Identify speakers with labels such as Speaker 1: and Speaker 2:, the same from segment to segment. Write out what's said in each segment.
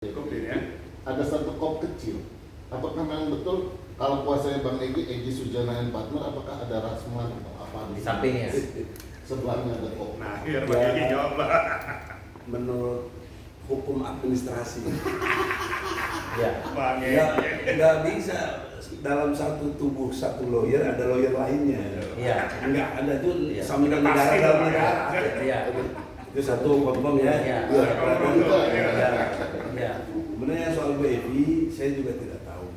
Speaker 1: Ya. Ada satu kop kecil. Apakah memang betul kalau kuasanya Bang Egy Sujana and Partner, apakah ada Rasman atau apa
Speaker 2: di sampingnya?
Speaker 1: Sebelahnya ada kop.
Speaker 3: Nah, biar Bang Egy jawab lah.
Speaker 4: Menurut hukum administrasi,
Speaker 2: Ya.
Speaker 3: Bang
Speaker 4: ya
Speaker 3: Egy.
Speaker 4: nggak bisa dalam satu tubuh satu lawyer ada lawyer lainnya.
Speaker 2: Iya.
Speaker 4: Nggak ada itu
Speaker 2: Iya.
Speaker 4: saminan negara dalam negara.
Speaker 2: Iya.
Speaker 4: Itu satu confirm ya.
Speaker 2: Iya.
Speaker 4: Iya.
Speaker 2: Iya. Iya.
Speaker 4: Sebenarnya soal Bu Evi, saya juga tidak tahu.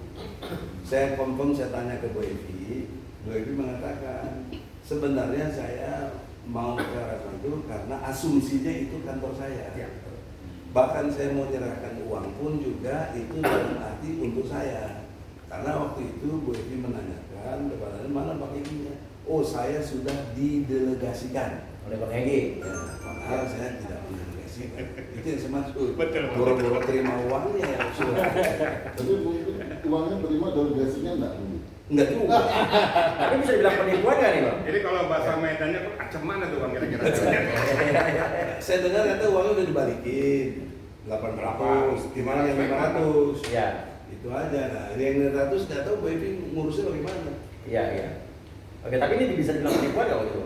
Speaker 4: Saya confirm, saya tanya ke Bu Evi mengatakan sebenarnya saya mau ke Rasman itu karena asumsinya itu kantor saya.
Speaker 2: Iya.
Speaker 4: Bahkan saya mau menyerahkan uang pun juga itu dalam arti untuk saya. Karena waktu itu Bu Evi menanyakan kepada mana Pak Egy-nya. Oh, saya sudah didelegasikan
Speaker 2: Oleh Bang Egy.
Speaker 4: ya, padahal saya tidak mendelegasikan. Itu yang saya maksud.
Speaker 3: Betul.
Speaker 4: Boro-boro terima uangnya ya sudah.
Speaker 1: Tapi mungkin uangnya terima delegasinya enggak dulu.
Speaker 4: Enggak juga.
Speaker 2: Tapi bisa dibilang penipuan nggak nih Bang?
Speaker 3: Jadi kalau bahasa Medannya tuh acem mana tuh Bang kira-kira?
Speaker 4: Saya dengar kata uangnya udah dibalikin 800, gimana yang 500?
Speaker 2: Iya.
Speaker 4: Itu aja. Nah, yang 500 nggak tahu Bu Evi ngurusnya bagaimana.
Speaker 2: Iya, iya. Oke, tapi ini bisa dibilang penipuan nggak waktu itu?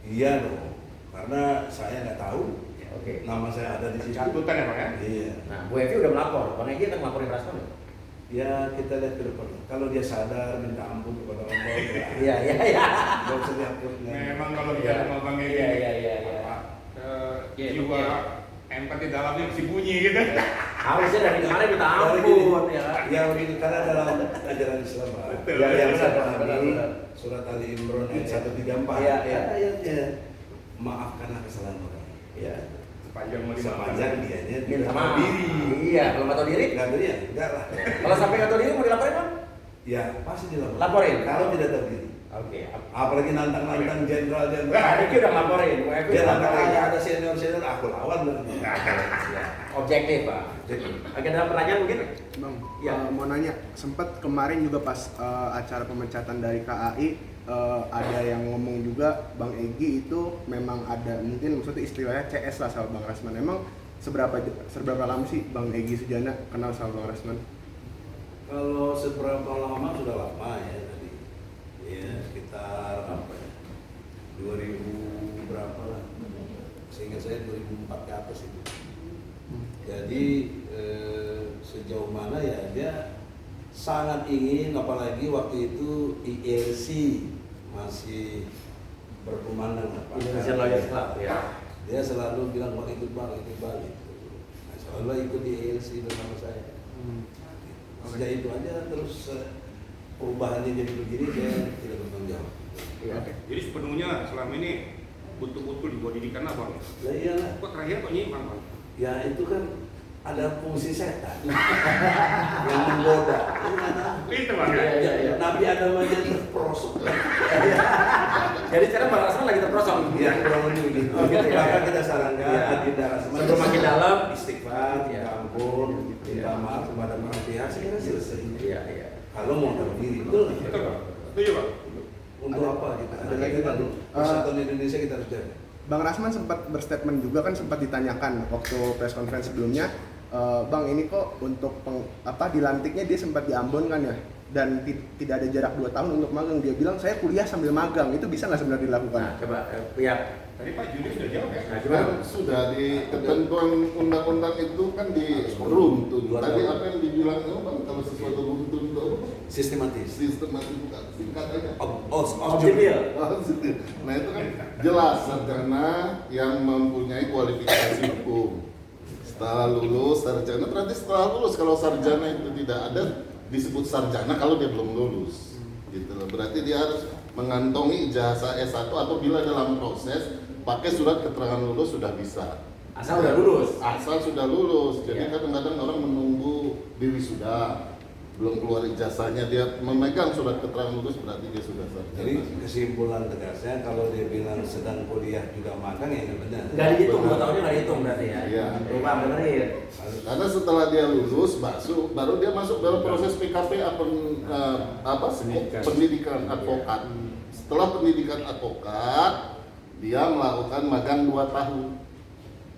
Speaker 4: Iya dong, karena saya nggak tahu.
Speaker 2: Oke.
Speaker 4: Nama saya ada di situ.
Speaker 3: Catutan ya Bang ya?
Speaker 4: Iya.
Speaker 2: Nah, Bu Evi udah melapor. Bang Egy akan melaporin Rasman nggak?
Speaker 4: Ya kita lihat ke depan. Kalau dia sadar minta ampun kepada Allah.
Speaker 2: Iya, iya, iya.
Speaker 4: Gak usah dihapus.
Speaker 3: Memang kalau
Speaker 2: Iya.
Speaker 3: bicara sama Bang Egy,
Speaker 2: Iya, iya, iya, iya.
Speaker 3: apa,
Speaker 2: Iya,
Speaker 3: jiwa
Speaker 2: iya.
Speaker 3: empati dalamnya masih bunyi gitu.
Speaker 2: Harusnya dari kemarin minta ampun ya.
Speaker 4: Ya begitu karena dalam ajaran Islam Pak.
Speaker 3: Betul.
Speaker 4: Ya yang
Speaker 2: Benar,
Speaker 4: saya
Speaker 2: benar,
Speaker 4: pahami
Speaker 2: benar.
Speaker 4: surat Ali Imran ayat 134.
Speaker 2: Iya, iya.
Speaker 4: Ayatnya maafkanlah kesalahan orang.
Speaker 2: Iya.
Speaker 3: Sepanjang mau
Speaker 4: Sepanjang dianya
Speaker 2: Minta
Speaker 4: tidak
Speaker 2: maaf.
Speaker 4: tahu diri.
Speaker 2: Iya, kalau nggak tahu diri.
Speaker 4: Nggak tahu ya? Enggak lah.
Speaker 2: Kalau sampai nggak tahu diri mau dilaporin Bang?
Speaker 4: Ya pasti dilaporin.
Speaker 2: Laporin.
Speaker 4: Kalau tidak tahu diri.
Speaker 2: Oke.
Speaker 4: Apalagi nantang-nantang jenderal-jenderal.
Speaker 2: Pak Egy udah ngelaporin. Bu Evi
Speaker 4: Dia
Speaker 2: udah
Speaker 4: nantang
Speaker 2: ngelaporin.
Speaker 4: ada senior-senior aku lawan berarti.
Speaker 2: Iya. Objektif Pak.
Speaker 4: Jadi
Speaker 2: Oke, dalam pertanyaan mungkin?
Speaker 5: Bang,
Speaker 2: Ya.
Speaker 5: mau nanya, sempat kemarin juga pas acara pemecatan dari KAI ada yang ngomong juga Bang Egy itu memang ada mungkin maksudnya istilahnya CS lah sama Bang Rasman. Emang seberapa lama sih Bang Egy Sujana kenal sama Bang Rasman?
Speaker 4: kalau seberapa lama sudah lama ya tadi. Ya sekitar apa ya? 2000 berapa lah. Sehingga saya 2004 ke atas itu. Jadi sejauh mana ya dia sangat ingin, apalagi waktu itu ILC masih berkumandang apa?
Speaker 2: Indonesia Lawyers Club ya.
Speaker 4: Dia selalu bilang mau ikut bang gitu. Nah, selalu ikut di ILC bersama saya. Sejak itu aja terus perubahannya jadi begini dia tidak bertanggung jawab.
Speaker 2: Iya.
Speaker 3: Jadi sepenuhnya selama ini betul-betul di bawah didikan apa Bang?
Speaker 4: Lah iyalah.
Speaker 3: Kok terakhir kok nyimpang Bang?
Speaker 4: Ya itu kan ada fungsi setan yang menggoda.
Speaker 3: Itu Bang ya?
Speaker 2: Iya, iya.
Speaker 4: Nabi Adam aja terperosok.
Speaker 2: Jadi sekarang Bang Rasman lagi terperosok.
Speaker 4: Ya kurang lebih begitu.
Speaker 2: Oh, gitu ya.
Speaker 4: Maka kita sarankan
Speaker 2: Iya.
Speaker 4: agenda Rasman
Speaker 2: Sebelum makin dalam,
Speaker 4: istighfar,
Speaker 2: Iya.
Speaker 4: minta ampun, minta
Speaker 2: Iya.
Speaker 4: maaf kepada para pihak, saya kira selesai.
Speaker 2: Iya, iya.
Speaker 4: Kalau mau tahu diri, betul.
Speaker 3: Betul Bang? Setuju Bang?
Speaker 4: Untuk apa kita?
Speaker 5: ada lagi,
Speaker 4: kan
Speaker 5: Bang.
Speaker 4: persatuan Indonesia kita harus jaga.
Speaker 5: Bang Rasman sempat berstatement juga kan sempat ditanyakan waktu press conference sebelumnya, Bang ini kok untuk dilantiknya dia sempat di Ambon kan ya, dan tidak ada jarak 2 tahun untuk magang. Dia bilang saya kuliah sambil magang, itu bisa nggak sebenarnya dilakukan?
Speaker 2: Nah, coba pihak.
Speaker 3: Tadi Pak Juni sudah jawab ya?
Speaker 2: Nah, gimana?
Speaker 1: Kan sudah di ketentuan undang-undang itu kan di runtun. Tadi apa yang dibilang Bang, kalau sesuatu runtun itu apa?
Speaker 4: Sistematis.
Speaker 1: Sistematis bukan singkat aja.
Speaker 2: Objektif.
Speaker 1: Nah itu kan jelas sarjana yang mempunyai kualifikasi hukum. Setelah lulus sarjana, berarti setelah lulus kalau sarjana itu tidak ada disebut sarjana kalau dia belum lulus. Gitu loh. Berarti dia harus mengantongi ijazah S1 atau bila dalam proses pakai surat keterangan lulus sudah bisa.
Speaker 2: Asal udah lulus.
Speaker 1: Asal sudah lulus. Jadi
Speaker 2: Iya.
Speaker 1: kadang-kadang orang menunggu di wisuda belum keluar ijazahnya, dia memegang surat keterangan lulus berarti dia sudah sarjana.
Speaker 4: Jadi kesimpulan tegasnya kalau dia bilang sedang kuliah juga magang ya nggak benar.
Speaker 2: Nggak dihitung, 2 tahunnya nggak dihitung berarti ya.
Speaker 1: Iya.
Speaker 2: Lupa benerin.
Speaker 1: Karena setelah dia lulus baru dia masuk dalam proses PKP pendidikan advokat. Setelah pendidikan advokat dia melakukan magang 2 tahun.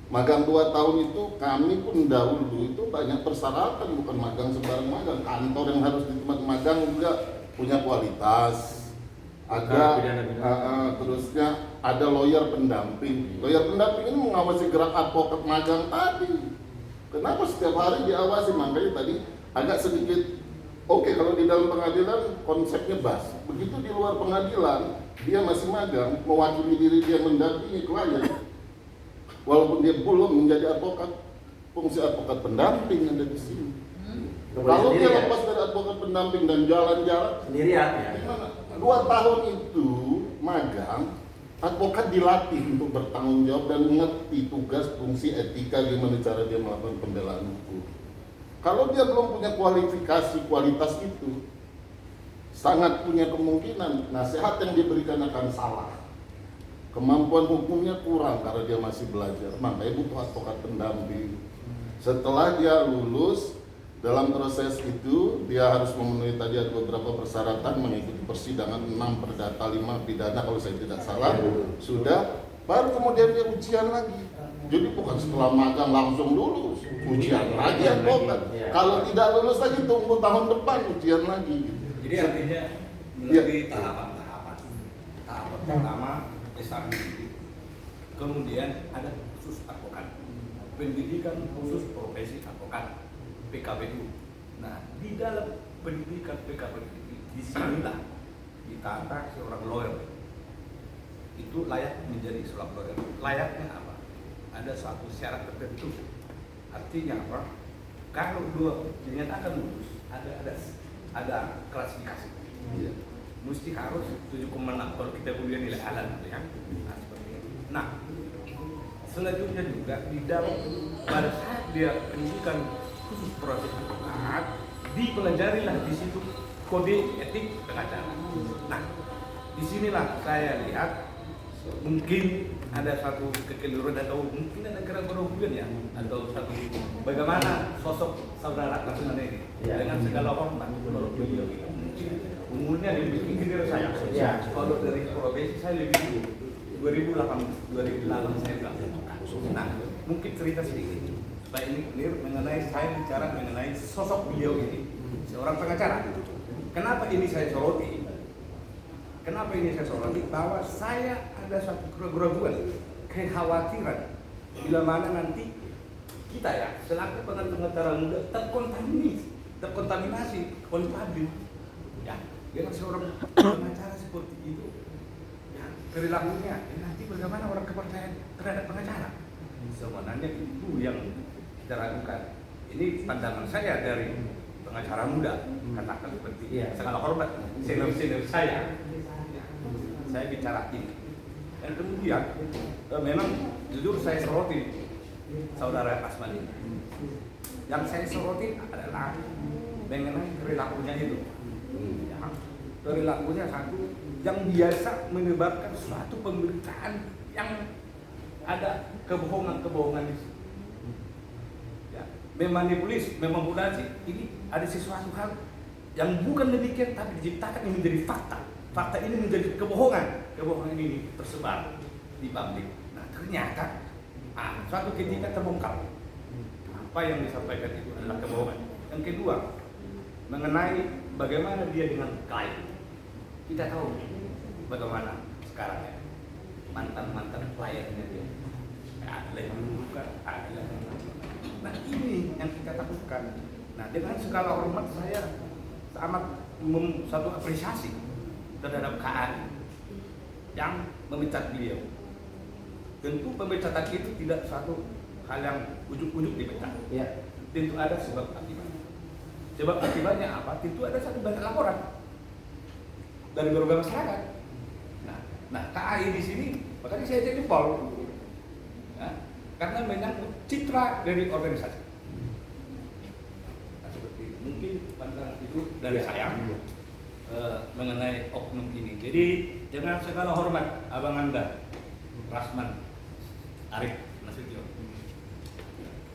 Speaker 1: Magang 2 tahun itu kami pun dahulu itu banyak persyaratan, bukan magang sembarang magang. Kantor yang harus di tempat magang juga punya kualitas. Ada terusnya ada lawyer pendamping. Lawyer pendamping ini mengawasi gerak advokat magang tadi. Kenapa setiap hari diawasi? Makanya tadi agak sedikit oke, kalau di dalam pengadilan konsepnya bas. Begitu di luar pengadilan dia masih magang, mewakili diri dia mendampingi klien. Walaupun dia belum menjadi advokat, fungsi advokat pendamping ada di sini. Kalau dia lepas dari advokat pendamping dan jalan-jalan
Speaker 2: sendirian ya.
Speaker 1: gimana? 2 tahun itu magang, advokat dilatih untuk bertanggung jawab dan mengerti tugas fungsi etika, gimana cara dia melakukan pembelaan hukum. Kalau dia belum punya kualitas itu, sangat punya kemungkinan nasihat yang diberikan akan salah. Kemampuan hukumnya kurang karena dia masih belajar, makanya butuh advokat pendamping. Setelah dia lulus, dalam proses itu dia harus memenuhi tadi ada beberapa persyaratan, mengikuti persidangan 6 perdata 5 pidana kalau saya tidak salah. Sudah, baru kemudian dia ujian lagi. Jadi bukan setelah magang langsung lulus, ujian lagi advokat. Kalau tidak lulus lagi tunggu tahun depan ujian lagi.
Speaker 6: Jadi artinya melalui tahapan-tahapan. Tahapan pertama S1, kemudian ada khusus advokat, pendidikan khusus profesi advokat, PKPU. Nah, di dalam pendidikan PKPU di sinilah ditata seorang lawyer itu layak menjadi seorang lawyer. Layaknya apa? Ada suatu syarat tertentu. Artinya apa? Kalau dua dinyatakan lulus, ada klasifikasi.
Speaker 1: Iya.
Speaker 6: Mesti harus 7,6 kalau kita kuliah nilai alam ya. Nah, seperti itu. Nah, selanjutnya juga di dalam pada saat dia pendidikan khusus proses advokat, dipelajarilah di situ kode etik pengacara. Nah, disinilah saya lihat mungkin ada satu kekeliruan atau mungkin ada keraguan ya, atau satu bagaimana sosok saudara Laksamana ini dengan segala hormat menurut beliau itu mungkin umurnya lebih tinggi dari saya. Kalau dari profesi saya lebih dulu 2008 saya bilang. Nah, mungkin cerita sedikit supaya ini clear mengenai saya bicara mengenai sosok beliau ini seorang pengacara. Kenapa ini saya soroti? Kenapa ini saya soroti? Bahwa saya ada satu keraguan, kekhawatiran bila mana nanti kita ya selaku pengacara muda terkontaminasi oleh publik ya dengan seorang pengacara seperti itu ya perilakunya nanti bagaimana orang kepercayaan terhadap pengacara sebenarnya itu yang kita ragukan. Ini pandangan saya dari pengacara muda katakan seperti segala hormat senior saya bicara ini. Dan kemudian memang jujur saya soroti saudara Asman ini. Yang saya soroti adalah mengenai perilakunya itu. Ya, perilakunya satu yang biasa menyebabkan suatu pemberitaan yang ada kebohongan-kebohongan di situ. Ya, memanipulasi, ini ada sesuatu hal yang bukan demikian tapi diciptakan yang menjadi fakta. Fakta ini menjadi kebohongan. Kebohongan ini tersebar di publik. Nah, ternyata suatu ketika terbongkar apa yang disampaikan itu adalah kebohongan. Yang kedua, mengenai bagaimana dia dengan klien. Kita tahu bagaimana sekarang ya mantan kliennya dia. Ada yang bukan, ada yang nah ini yang kita takutkan. Nah, dengan segala hormat saya amat satu apresiasi terhadap KAI yang memecat beliau. Tentu pemecatan itu tidak satu hal yang ujuk-ujuk dipecat. Ya. Tentu ada sebab akibatnya. Sebab akibatnya apa? Tentu ada satu banyak laporan dari berbagai masyarakat. Nah, KAI di sini makanya saya jadi jempol. Nah, karena menyangkut citra dari organisasi. Nah, seperti itu. Mungkin pandangan itu dari saya. Mengenai oknum ini. Jadi dengan segala hormat abang Anda Rasman Arif Nasution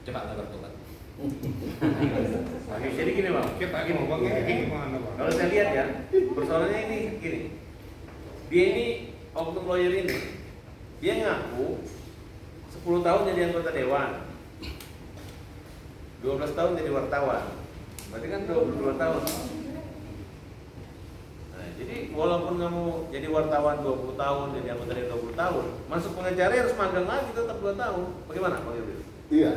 Speaker 6: cepatlah bertobat.
Speaker 2: Jadi gini bang,
Speaker 3: Kita gini, gimana bang?
Speaker 2: kalau saya lihat ya persoalannya ini gini, dia ini oknum lawyer ini dia ngaku 10 tahun jadi anggota dewan, 12 tahun jadi wartawan, berarti kan 22 tahun. Nah, jadi walaupun kamu jadi wartawan 20 tahun, jadi anggota dewan 20 tahun, masuk pengacara harus magang lagi tetap 2 tahun. Bagaimana Bang Yobil?
Speaker 1: Iya.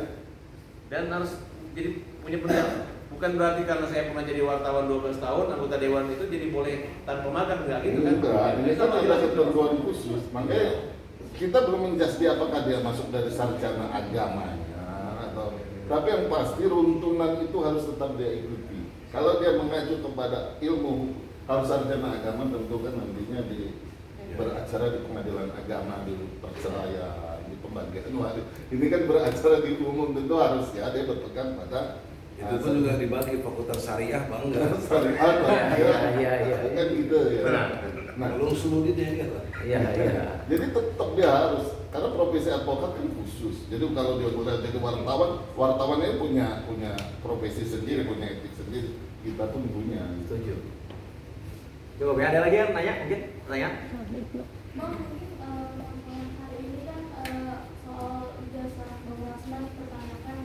Speaker 2: Dan harus jadi punya pendidikan. Bukan berarti karena saya pernah jadi wartawan 12 tahun, anggota dewan itu jadi boleh tanpa magang, enggak gitu kan?
Speaker 1: Enggak, ini kan ada
Speaker 2: jelas.
Speaker 1: ketentuan khusus. Makanya kita belum menjadi apakah dia masuk dari sarjana agamanya atau, tapi yang pasti runtunan itu harus tetap dia ikuti. Kalau dia mengacu kepada ilmu harus sarjana agama, tentu kan nantinya beracara di pengadilan agama, di perceraian, di pembagian waris. Ini kan beracara di umum, tentu harus ya dia berpegang pada
Speaker 4: Itu pun juga dibagi fakultas syariah bangga.
Speaker 1: syariat.
Speaker 2: Iya.
Speaker 1: Kan gitu ya.
Speaker 2: Benar.
Speaker 1: Nah,
Speaker 4: Belum seluruh dia kan.
Speaker 2: Iya.
Speaker 1: jadi tetap dia harus, karena profesi advokat kan khusus. Jadi kalau dia boleh jadi wartawan ini punya profesi sendiri, punya etik sendiri. Kita pun punya.
Speaker 2: Setuju. Coba ada lagi yang nanya mungkin? Tanya?
Speaker 7: Bang, mungkin hari ini kan soal jasa pembahasan dipertanyakan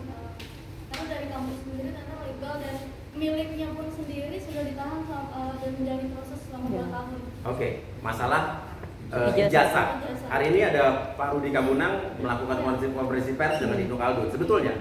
Speaker 7: karena dari kampus sendiri ternyata legal dan miliknya pun sendiri sudah ditahan dan menjalani proses selama 2 tahun.
Speaker 2: Oke, masalah ijazah. Hari ini ada Pak Rudi Kamunang melakukan konferensi pers dengan Ibnu Khaldun. Sebetulnya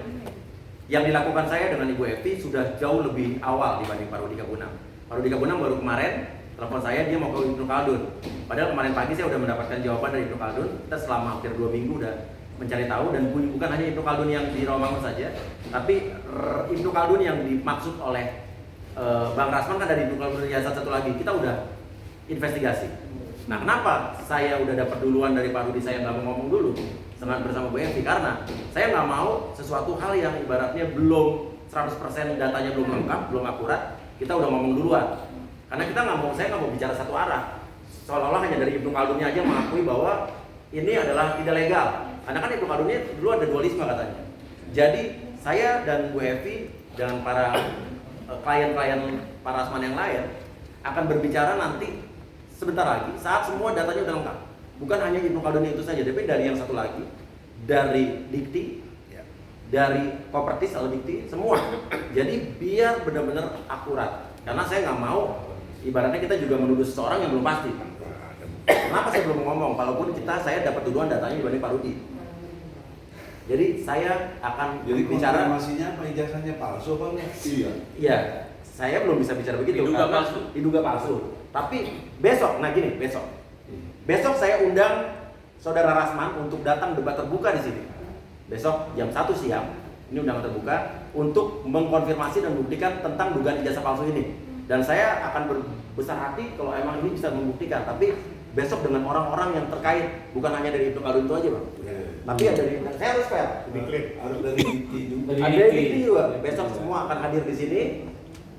Speaker 2: yang dilakukan saya dengan Ibu Evi sudah jauh lebih awal dibanding Pak Rudi Kamunang. Pak Rudi Kamunang baru kemarin telepon saya, dia mau ke Ibnu Khaldun. Padahal kemarin pagi saya sudah mendapatkan jawaban dari Ibnu Khaldun. Kita selama hampir 2 minggu udah mencari tahu, dan bukan hanya Ibnu Khaldun yang di Rawamangun saja, tapi Ibnu Khaldun yang dimaksud oleh Bang Rasman kan dari Ibnu Khaldun Yayasan satu lagi. Kita udah investigasi. Nah, kenapa saya udah dapat duluan dari Pak Rudi, saya nggak mau ngomong dulu bersama Bu Evi? Karena saya nggak mau sesuatu hal yang ibaratnya belum 100% datanya belum lengkap, belum akurat, kita udah ngomong duluan. Karena saya nggak mau bicara satu arah. Seolah-olah hanya dari Ibnu Khaldunnya aja mengakui bahwa ini adalah tidak legal. Karena kan Ibnu Khaldunnya dulu ada dualisme katanya. Jadi saya dan Bu Evi dengan para klien-klien Pak Rasman yang lain akan berbicara nanti sebentar lagi saat semua datanya udah lengkap. Bukan hanya Ibnu Khaldun itu saja, tapi dari yang satu lagi, dari Dikti, dari Kopertis atau Dikti, semua. Jadi biar benar-benar akurat. Karena saya nggak mau ibaratnya kita juga menuduh seseorang yang belum pasti. Kenapa saya belum ngomong? Kalaupun saya dapat duluan datanya dibanding Pak Rudi. Jadi saya akan bicara.
Speaker 4: Konfirmasinya apa, ijazahnya palsu Bang?
Speaker 1: Iya.
Speaker 2: Iya, saya belum bisa bicara begitu.
Speaker 3: Diduga
Speaker 2: karena
Speaker 3: palsu.
Speaker 2: Diduga palsu. Tapi besok, besok saya undang Saudara Rasman untuk datang debat terbuka di sini. Besok jam 1 siang, ini undangan terbuka untuk mengkonfirmasi dan membuktikan tentang dugaan ijazah palsu ini. Dan saya akan berbesar hati kalau emang ini bisa membuktikan. Tapi besok dengan orang-orang yang terkait, bukan hanya dari Ibnu Khaldun itu aja Bang. Tapi ada dari, saya harus fair.
Speaker 4: Harus dari Dikti juga.
Speaker 2: Ada dari Dikti juga. Besok semua akan hadir di sini.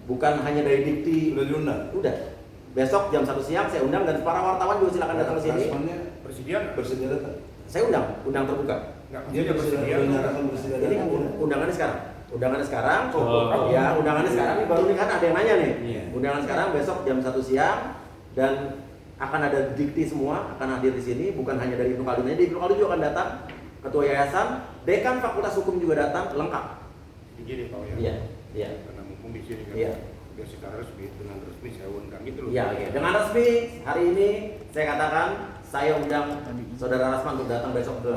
Speaker 2: Bukan hanya dari Dikti.
Speaker 4: Udah diundang?
Speaker 2: Udah. Besok jam 1 siang saya undang, dan para wartawan juga silakan datang ke sini.
Speaker 4: Rasmannya
Speaker 3: Bersedia nggak?
Speaker 4: bersedia datang.
Speaker 2: Saya undang terbuka.
Speaker 3: Nggak,
Speaker 4: Dia
Speaker 3: maksudnya
Speaker 4: bersedia
Speaker 2: Ini
Speaker 4: datang.
Speaker 2: undangannya sekarang. Undangannya sekarang. Ya, undangannya sekarang. Ini baru nih kan ada yang nanya nih.
Speaker 4: Iya.
Speaker 2: Undangan sekarang besok jam 1 siang, dan akan ada Dikti semua akan hadir di sini, bukan hanya dari Ibnu Khaldun. Jadi Ibnu Khaldun juga akan datang, ketua yayasan, dekan Fakultas Hukum juga datang, lengkap.
Speaker 3: Begini Pak ya.
Speaker 2: Iya.
Speaker 3: Karena mumpung di sini kan.
Speaker 2: Iya.
Speaker 3: Biar secara resmi, dengan resmi saya undang gitu loh.
Speaker 2: Iya. Dengan resmi hari ini saya katakan saya undang Saudara Rasman untuk datang besok ke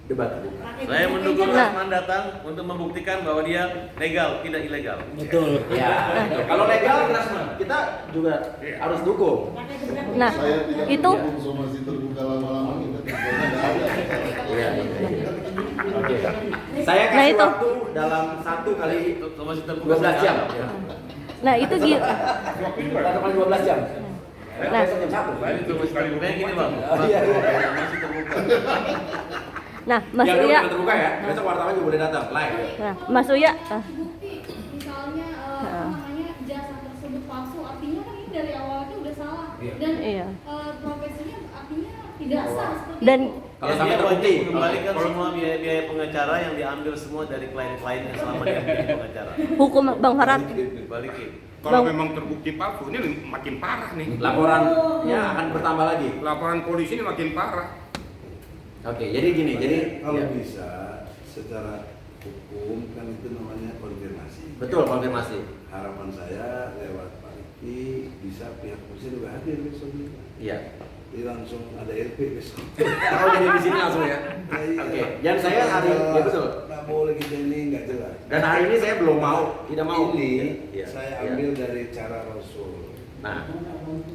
Speaker 2: debat. Saya mendukung Rasman datang untuk membuktikan bahwa dia legal, tidak ilegal.
Speaker 8: Betul.
Speaker 2: Ya. Kalau legal Rasman, kita juga harus dukung.
Speaker 8: Nah,
Speaker 1: Saya tidak
Speaker 8: itu
Speaker 1: mendukung somasi terbuka lama-lama, kita tujuannya nggak ada.
Speaker 2: Iya. Oke. Saya
Speaker 8: Nah,
Speaker 2: kasih
Speaker 8: itu.
Speaker 2: waktu dalam 1 kali 12 jam.
Speaker 8: nah itu gitu.
Speaker 2: 1 kali 12 jam.
Speaker 8: Nah.
Speaker 2: Besok jam 1.
Speaker 3: Baik, itu sekali
Speaker 2: Kayak gini Bang. Iya. Masih terbuka.
Speaker 8: Nah, Mas
Speaker 2: Yang
Speaker 8: Uya.
Speaker 2: belum terbuka ya. Besok wartawan juga boleh datang live.
Speaker 8: Nah, Mas Uya.
Speaker 7: Bukti misalnya jasa tersebut palsu, artinya kan ini dari awalnya udah salah dan
Speaker 8: Iya.
Speaker 7: profesinya artinya tidak sah seperti
Speaker 8: Dan
Speaker 7: itu.
Speaker 2: Kalau sampai terbukti.
Speaker 9: Mengembalikan semua biaya pengacara yang diambil semua dari klien-klien yang selama dia menjadi pengacara.
Speaker 8: hukum Bang Farad.
Speaker 9: Balikin.
Speaker 3: Kalau
Speaker 8: Bang.
Speaker 3: memang terbukti palsu, ini makin parah nih.
Speaker 2: Laporannya akan bertambah lagi.
Speaker 3: Laporan polisi ini makin parah.
Speaker 2: Oke, jadi gini, jadi
Speaker 4: kalau
Speaker 2: ya.
Speaker 4: bisa secara hukum kan itu namanya konfirmasi.
Speaker 2: Betul, konfirmasi.
Speaker 4: Harapan saya lewat Pak Riki bisa pihak polisi juga hadir besok.
Speaker 2: Iya.
Speaker 4: Jadi langsung ada LP besok.
Speaker 2: Oh, jadi di sini langsung ya. Oke. Dan saya hari ya betul.
Speaker 4: Nggak boleh kita ini nggak jelas.
Speaker 2: Dan hari ini saya belum mau, tidak mau.
Speaker 4: Ini
Speaker 2: Iya,
Speaker 4: saya
Speaker 2: iya.
Speaker 4: ambil dari cara Rasul.
Speaker 2: Nah,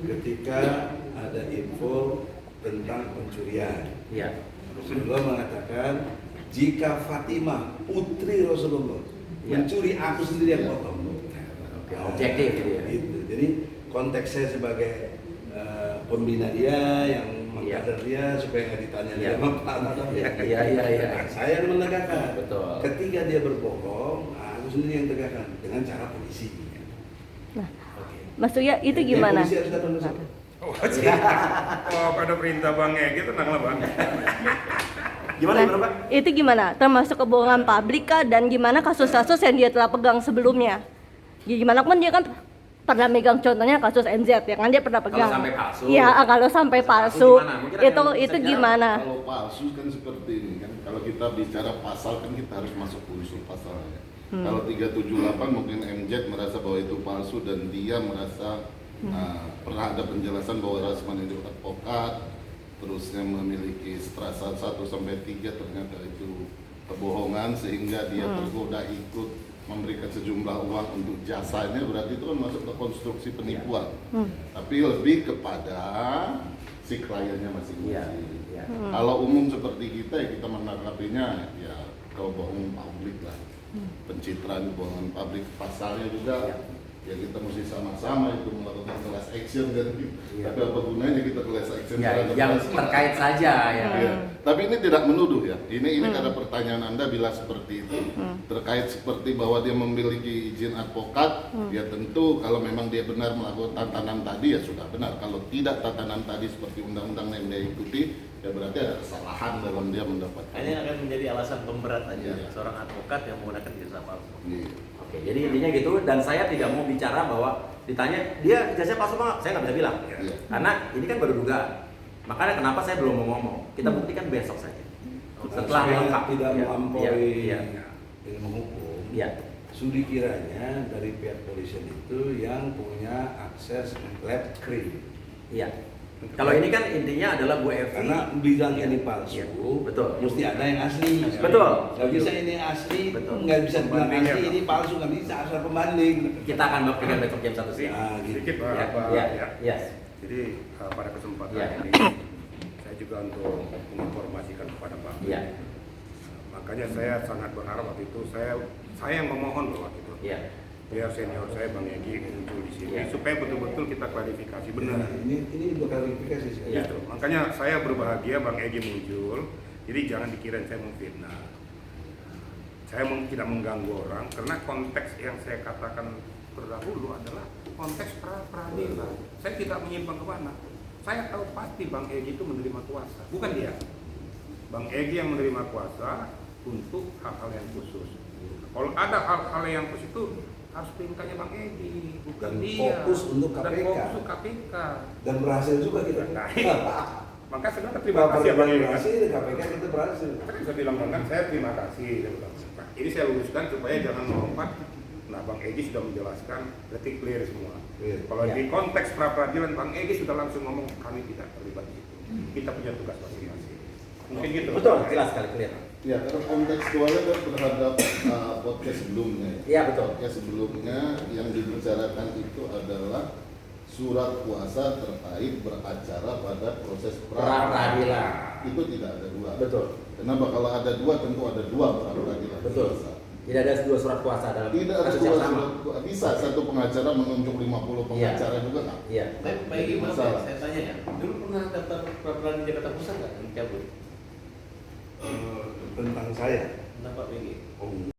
Speaker 4: Ketika ada info tentang pencurian,
Speaker 2: iya.
Speaker 4: Rasulullah mengatakan jika Fatimah putri Rasulullah
Speaker 2: Ya.
Speaker 4: mencuri, aku sendiri yang potong.
Speaker 2: Oke, objektif gitu ya.
Speaker 4: Gitu. Jadi konteks saya sebagai pembina dia yang
Speaker 2: Ya.
Speaker 4: mengkader dia supaya nggak ditanya
Speaker 2: Ya.
Speaker 4: dia apa.
Speaker 2: Iya, iya.
Speaker 4: Nah, saya yang menegakkan.
Speaker 2: Betul.
Speaker 4: Ketika dia berbohong, aku sendiri yang tegakkan dengan cara polisi.
Speaker 8: Nah,
Speaker 2: Oke.
Speaker 8: Mas Uya itu
Speaker 4: Jadi
Speaker 8: gimana?
Speaker 4: polisi harus datang besok.
Speaker 3: Oh, pada perintah Bang Egi tenanglah Bang.
Speaker 2: Gimana
Speaker 8: Nah,
Speaker 2: gimana, Pak?
Speaker 8: itu gimana? Termasuk kebohongan publik kah, dan gimana kasus-kasus yang dia telah pegang sebelumnya? Ya, gimana kan dia kan pernah megang, contohnya kasus NZ ya kan, dia pernah pegang.
Speaker 2: sampai palsu.
Speaker 8: Iya, kalau sampai
Speaker 2: Kasus palsu
Speaker 8: palsu,
Speaker 2: gimana? Mungkin ada yang
Speaker 8: itu
Speaker 2: bisa
Speaker 8: gimana?
Speaker 1: Kalau palsu kan seperti ini kan, kalau kita bicara pasal kan kita harus masuk unsur pasalnya. Kalau 378 mungkin MZ merasa bahwa itu palsu dan dia merasa pernah ada penjelasan bahwa Rasman itu advokat, terusnya memiliki strasa 1 sampai 3 ternyata itu kebohongan sehingga dia tergoda ikut memberikan sejumlah uang untuk jasanya, berarti itu kan masuk ke konstruksi penipuan. Tapi lebih kepada si kliennya masing-masing.
Speaker 2: Iya.
Speaker 1: Kalau umum seperti kita ya kita menanggapinya ya kebohongan publik lah, pencitraan kebohongan publik, pasalnya juga ya kita mesti sama-sama itu melakukan class action kan. Tapi apa gunanya kita class action
Speaker 2: Ya,
Speaker 1: terhadap
Speaker 2: yang
Speaker 1: Rasman?
Speaker 2: terkait saja ya.
Speaker 1: Iya. Tapi ini tidak menuduh ya. Ini karena pertanyaan Anda bila seperti itu terkait seperti bahwa dia memiliki izin advokat, ya tentu kalau memang dia benar melakukan tatanan tadi ya sudah benar. Kalau tidak tatanan tadi seperti undang-undang yang dia ikuti, ya berarti ada kesalahan dalam dia mendapatkan.
Speaker 9: Ini akan menjadi alasan pemberat aja
Speaker 1: Iya.
Speaker 9: seorang advokat yang menggunakan jasa palsu.
Speaker 1: Iya.
Speaker 2: Oke, jadi intinya gitu, dan saya tidak mau bicara bahwa ditanya dia ijazah palsu Pak, saya nggak bisa bilang.
Speaker 1: Iya.
Speaker 2: Karena ini kan baru dugaan. Makanya kenapa saya belum mau ngomong. Kita buktikan besok saja. Setelah
Speaker 4: Supaya
Speaker 2: lengkap.
Speaker 4: tidak
Speaker 2: Iya,
Speaker 4: melampaui
Speaker 2: iya,
Speaker 4: ilmu hukum.
Speaker 2: Iya.
Speaker 4: Studi kiranya dari pihak polisian itu yang punya akses lab krim.
Speaker 2: Iya. Kalau ini kan intinya adalah Bu Evi.
Speaker 4: Karena bilang ini palsu,
Speaker 2: Iya, betul.
Speaker 4: mesti ada yang asli.
Speaker 2: Betul.
Speaker 4: Nggak bisa ini asli,
Speaker 2: Betul.
Speaker 4: nggak bisa bilang
Speaker 3: Pembandingnya,
Speaker 4: asli, ini palsu, nggak bisa asal pembanding.
Speaker 2: Kita akan buktikan besok jam 1 siang.
Speaker 4: Nah, gitu.
Speaker 3: Sedikit Pak,
Speaker 2: Ya,
Speaker 3: Pak,
Speaker 2: ya,
Speaker 3: ya.
Speaker 2: ya.
Speaker 3: Jadi pada kesempatan
Speaker 2: Ya.
Speaker 3: ini saya juga untuk menginformasikan kepada Pak.
Speaker 2: Iya.
Speaker 3: Makanya saya sangat berharap waktu itu saya yang memohon loh waktu itu.
Speaker 2: Iya.
Speaker 3: Biar senior saya Bang Egi muncul di sini
Speaker 2: Ya.
Speaker 3: supaya betul-betul kita klarifikasi benar.
Speaker 4: Nah, ini bakal klarifikasi sekali.
Speaker 2: Iya.
Speaker 3: Gitu. Makanya saya berbahagia Bang Egi muncul. Jadi jangan dikira saya memfitnah. Saya tidak mengganggu orang karena konteks yang saya katakan terdahulu adalah konteks pra-peradilan. Saya tidak menyimpang kemana. Saya tahu pasti Bang Egi itu menerima kuasa, bukan dia. Bang Egi yang menerima kuasa untuk hal-hal yang khusus. Kalau ada hal-hal yang khusus itu harus perintahnya Bang Egi, bukan
Speaker 4: Dan
Speaker 3: dia.
Speaker 4: fokus untuk
Speaker 3: Dan
Speaker 4: KPK.
Speaker 3: fokus untuk KPK.
Speaker 4: Dan berhasil juga kita.
Speaker 3: Nah, maka sebenarnya terima
Speaker 4: Kalau
Speaker 3: kasih ya Bang Egi.
Speaker 4: berhasil, KPK kita berhasil.
Speaker 3: Kan saya bilang kan saya terima kasih. Saya bilang, "Pak, ini saya luruskan supaya jangan melompat." Nah, Bang Egi sudah menjelaskan, berarti clear semua.
Speaker 4: Clear.
Speaker 3: Kalau
Speaker 2: Ya.
Speaker 3: di konteks pra peradilan, Bang Egi sudah langsung ngomong kami tidak terlibat di situ. Kita punya tugas masing-masing. Mungkin gitu.
Speaker 2: Betul, jelas sekali clear.
Speaker 1: Ya, karena kontekstualnya kan terhadap podcast sebelumnya ya.
Speaker 2: Iya, betul.
Speaker 1: Podcast sebelumnya yang dibicarakan itu adalah surat kuasa terkait beracara pada proses
Speaker 2: Pra-peradilan.
Speaker 1: Itu tidak ada dua.
Speaker 2: Betul.
Speaker 1: Kenapa? Kalau ada dua tentu ada dua pra-peradilan.
Speaker 2: Betul. Tidak ada dua surat kuasa dalam
Speaker 1: Tidak ada
Speaker 2: kasus
Speaker 1: dua
Speaker 2: yang sama.
Speaker 1: surat kuasa. Bisa satu pengacara menunjuk 50 pengacara juga nggak?
Speaker 2: Iya.
Speaker 9: Pak Egi, maaf ya,
Speaker 1: Masalah.
Speaker 9: saya tanya ya, dulu pernah daftar pra-peradilan di Jakarta Pusat nggak yang cabut?
Speaker 4: Tentang saya.
Speaker 9: Kenapa Pak Egi?
Speaker 4: Oh,